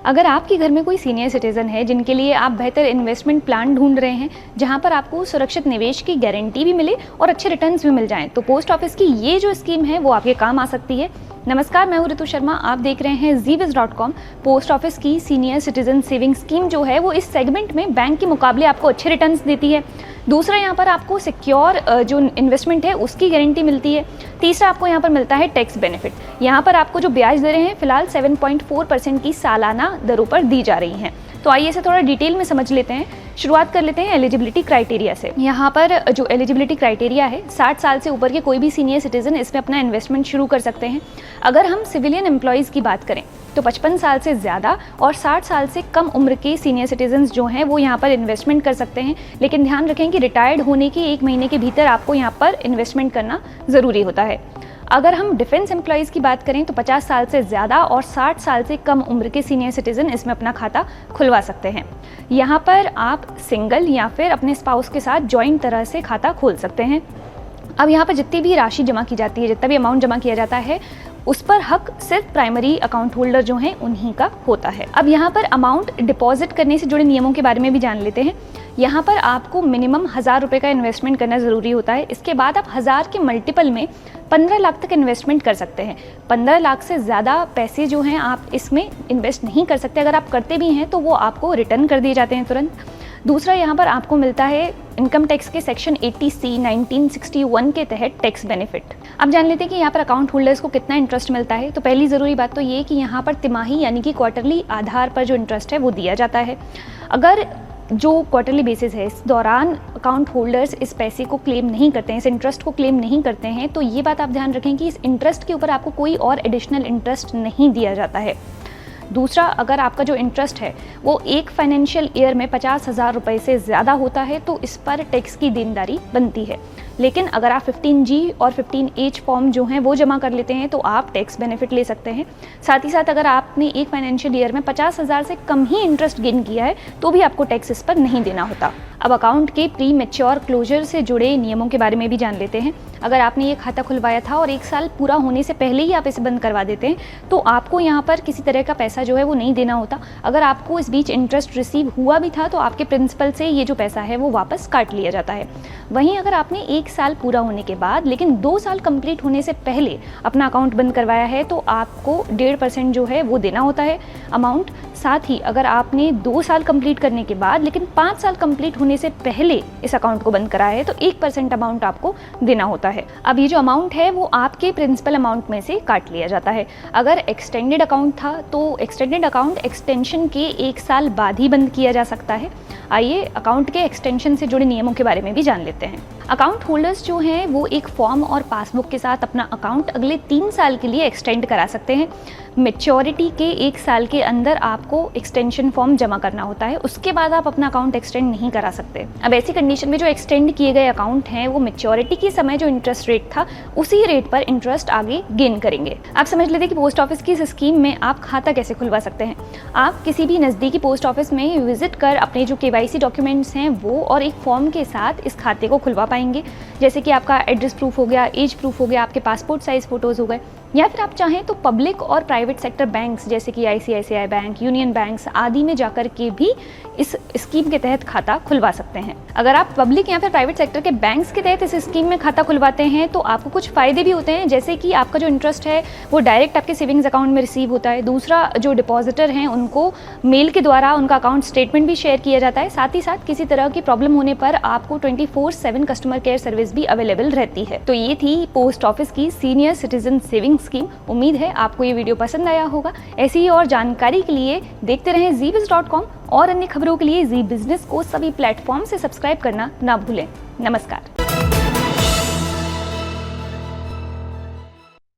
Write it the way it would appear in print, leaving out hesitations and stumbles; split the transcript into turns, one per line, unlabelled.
अगर आपके घर में कोई सीनियर सिटीजन है जिनके लिए आप बेहतर इन्वेस्टमेंट प्लान ढूंढ रहे हैं जहां पर आपको सुरक्षित निवेश की गारंटी भी मिले और अच्छे रिटर्न्स भी मिल जाएं, तो पोस्ट ऑफिस की ये जो स्कीम है वो आपके काम आ सकती है। नमस्कार, मैं हूं ऋतु शर्मा, आप देख रहे हैं zbiz.com। पोस्ट ऑफिस की सीनियर सिटीजन सेविंग स्कीम जो है वो इस सेगमेंट में बैंक के मुकाबले आपको अच्छे रिटर्न्स देती है। दूसरा, यहाँ पर आपको सिक्योर जो इन्वेस्टमेंट है उसकी गारंटी मिलती है। तीसरा, आपको यहाँ पर मिलता है टैक्स बेनिफिट। यहाँ पर आपको जो ब्याज दे रहे हैं फिलहाल 7.4% की सालाना दरों पर दी जा रही हैं। तो आइए इसे थोड़ा डिटेल में समझ लेते हैं। शुरुआत कर लेते हैं एलिजिबिलिटी क्राइटेरिया से। यहाँ पर जो एलिजिबिलिटी क्राइटेरिया है, 60 साल से ऊपर के कोई भी सीनियर सिटीजन इसमें अपना इन्वेस्टमेंट शुरू कर सकते हैं। अगर हम सिविलियन एम्प्लॉयज़ की बात करें तो 55 साल से ज़्यादा और 60 साल से कम उम्र के सीनियर सिटीजन्स जो हैं वो यहाँ पर इन्वेस्टमेंट कर सकते हैं। लेकिन ध्यान रखें कि रिटायर्ड होने के 1 महीने के भीतर आपको यहाँ पर इन्वेस्टमेंट करना ज़रूरी होता है। अगर हम डिफेंस एम्प्लॉयज़ की बात करें तो 50 साल से ज़्यादा और 60 साल से कम उम्र के सीनियर सिटीजन इसमें अपना खाता खुलवा सकते हैं। यहाँ पर आप सिंगल या फिर अपने स्पाउस के साथ जॉइंट तरह से खाता खोल सकते हैं। अब यहाँ पर जितनी भी राशि जमा की जाती है, जितना भी अमाउंट जमा किया जाता है, उस पर हक सिर्फ प्राइमरी अकाउंट होल्डर जो हैं उन्हीं का होता है। अब यहाँ पर अमाउंट डिपॉजिट करने से जुड़े नियमों के बारे में भी जान लेते हैं। यहाँ पर आपको मिनिमम 1000 रुपये का इन्वेस्टमेंट करना ज़रूरी होता है। इसके बाद आप 1000 के मल्टीपल में 15 लाख तक इन्वेस्टमेंट कर सकते हैं। 15 लाख से ज़्यादा पैसे जो हैं आप इसमें इन्वेस्ट नहीं कर सकते। अगर आप करते भी हैं तो वो आपको रिटर्न कर दिए जाते हैं तुरंत। दूसरा, यहाँ पर आपको मिलता है इनकम टैक्स के सेक्शन 80C 1961 के तहत टैक्स बेनिफिट। अब जान लेते हैं कि यहाँ पर अकाउंट होल्डर्स को कितना इंटरेस्ट मिलता है। तो पहली ज़रूरी बात तो ये कि यहाँ पर तिमाही यानी कि क्वार्टरली आधार पर जो इंटरेस्ट है वो दिया जाता है। अगर जो क्वार्टरली बेसिस है, इस दौरान अकाउंट होल्डर्स इस पैसे को क्लेम नहीं करते हैं, इस इंटरेस्ट को क्लेम नहीं करते हैं, तो ये बात आप ध्यान रखें कि इस इंटरेस्ट के ऊपर आपको कोई और एडिशनल इंटरेस्ट नहीं दिया जाता है। दूसरा, अगर आपका जो इंटरेस्ट है वो एक फाइनेंशियल ईयर में 50,000 रुपये से ज़्यादा होता है तो इस पर टैक्स की देनदारी बनती है। लेकिन अगर आप 15G और 15H फॉर्म जो हैं वो जमा कर लेते हैं तो आप टैक्स बेनिफिट ले सकते हैं। साथ ही साथ अगर आपने एक फाइनेंशियल ईयर में 50,000 से कम ही इंटरेस्ट गेन किया है तो भी आपको टैक्स इस पर नहीं देना होता। अब अकाउंट के प्री मैच्योर क्लोजर से जुड़े नियमों के बारे में भी जान लेते हैं। अगर आपने ये खाता खुलवाया था और 1 साल पूरा होने से पहले ही आप इसे बंद करवा देते हैं तो आपको यहाँ पर किसी तरह का पैसा जो है वो नहीं देना होता। अगर आपको इस बीच इंटरेस्ट रिसीव हुआ भी था तो आपके प्रिंसिपल से ये जो पैसा है वो वापस काट लिया जाता है। वहीं अगर आपने 1 साल पूरा होने के बाद लेकिन 2 साल कंप्लीट होने से पहले अपना अकाउंट बंद करवाया है तो आपको 1.5% जो है वो देना होता है अमाउंट। साथ ही अगर आपने 2 साल कंप्लीट करने के बाद लेकिन 5 साल कंप्लीट होने से पहले इस अकाउंट को बंद कराया है तो 1% अमाउंट आपको देना होता है। अब ये जो अमाउंट है वो आपके प्रिंसिपल अमाउंट में से काट लिया जाता है। अगर एक्सटेंडेड अकाउंट था तो एक्सटेंडेड अकाउंट एक्सटेंशन के 1 साल बाद ही बंद किया जा सकता है। आइए अकाउंट के एक्सटेंशन से जुड़े नियमों के बारे में भी जान लेते हैं। अकाउंट होल्डर्स जो हैं वो एक फॉर्म और पासबुक के साथ अपना अकाउंट अगले 3 साल के लिए एक्सटेंड करा सकते हैं। मैच्योरिटी के 1 साल के अंदर आपको एक्सटेंशन फॉर्म जमा करना होता है, उसके बाद आप अपना अकाउंट एक्सटेंड नहीं करा सकते। अब ऐसी कंडीशन में जो एक्सटेंड किए गए अकाउंट हैं वो मैच्योरिटी के समय जो इंटरेस्ट रेट था उसी रेट पर इंटरेस्ट आगे गेन करेंगे। आप समझ लेते हैं कि पोस्ट ऑफिस की इस स्कीम में आप खाता कैसे खुलवा सकते हैं। आप किसी भी नज़दीकी पोस्ट ऑफिस में विजिट कर अपने जो KYC डॉक्यूमेंट्स हैं वो और एक फॉर्म के साथ इस खाते को खुलवा पाएंगे। जैसे कि आपका एड्रेस प्रूफ हो गया, एज प्रूफ हो गया, आपके पासपोर्ट साइज़ फ़ोटोज़ हो गए, या फिर आप चाहें तो पब्लिक और प्राइवेट सेक्टर बैंक्स जैसे कि ICICI बैंक, यूनियन बैंक्स आदि में जाकर के भी इस स्कीम के तहत खाता खुलवा सकते हैं। अगर आप पब्लिक या फिर प्राइवेट सेक्टर के बैंक्स के तहत इस स्कीम में खाता खुलवाते हैं तो आपको कुछ फ़ायदे भी होते हैं, जैसे कि आपका जो इंटरेस्ट है वो डायरेक्ट आपके सेविंग्स अकाउंट में रिसीव होता है। दूसरा, जो डिपॉजिटर हैं उनको मेल के द्वारा उनका अकाउंट स्टेटमेंट भी शेयर किया जाता है। साथ ही साथ किसी तरह की प्रॉब्लम होने पर आपको 24/7 कस्टमर केयर सर्विस भी अवेलेबल रहती है। तो ये थी पोस्ट ऑफिस की सीनियर सिटीजन सेविंग स्कीम। उम्मीद है आपको ये वीडियो पसंद आया होगा। ऐसी ही और जानकारी के लिए देखते रहें zbiz.com और अन्य खबरों के लिए जी बिजनेस को सभी प्लेटफॉर्म से सब्सक्राइब करना ना भूलें। नमस्कार।